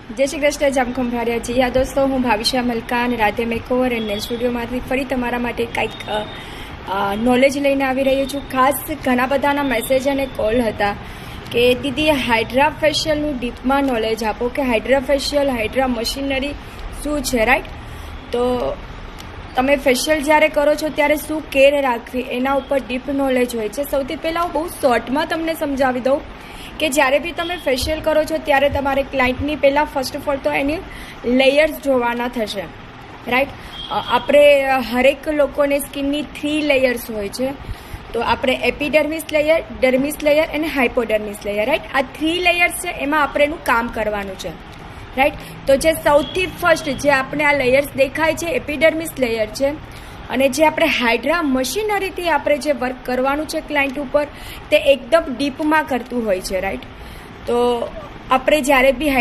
જય શ્રી કૃષ્ણ જામખંભાળિયા જી હા દોસ્તો, હું ભાવિશા મલકા અને રાધે મેકઓવર એન્ડ નેલ સ્ટુડિયોમાંથી ફરી તમારા માટે કંઈક નોલેજ લઈને આવી રહી છું. ખાસ ઘણા બધાના મેસેજ અને કોલ હતા કે દીદી હાઇડ્રા ફેશિયલનું ડીપમાં નોલેજ આપો, કે હાઇડ્રા ફેશિયલ, હાઇડ્રા મશીનરી શું છે, રાઈટ? તો તમે ફેશિયલ જ્યારે કરો છો ત્યારે શું કેર રાખવી એના ઉપર ડીપ નોલેજ હોય છે. સૌથી પહેલાં હું બહુ શોર્ટમાં તમને સમજાવી દઉં કે જ્યારે બી તમે ફેશિયલ કરો છો ત્યારે તમારે ક્લાયન્ટની પહેલાં ફર્સ્ટ ઓફ ઓલ તો એની લેયર્સ જોવાના થશે, રાઈટ? આપણે હરેક લોકોને સ્કિનની 3 લેયર્સ હોય છે. તો આપણે એપિડર્મિસ લેયર, ડર્મિસ લેયર અને હાઇપોડર્મિસ લેયર, રાઈટ? આ 3 લેયર્સ છે, એમાં આપણે એનું કામ કરવાનું છે, રાઈટ? તો જે સૌથી ફર્સ્ટ જે આપણે આ લેયર્સ દેખાય છે એપિડર્મિસ લેયર છે, અને જે આપણે હાઇડ્રા મશીનરીથી આપણે જે વર્ક કરવાનું છે ક્લાયન્ટ ઉપર તે એકદમ ડીપમાં કરતું હોય છે, રાઈટ? તો આપણે જ્યારે બી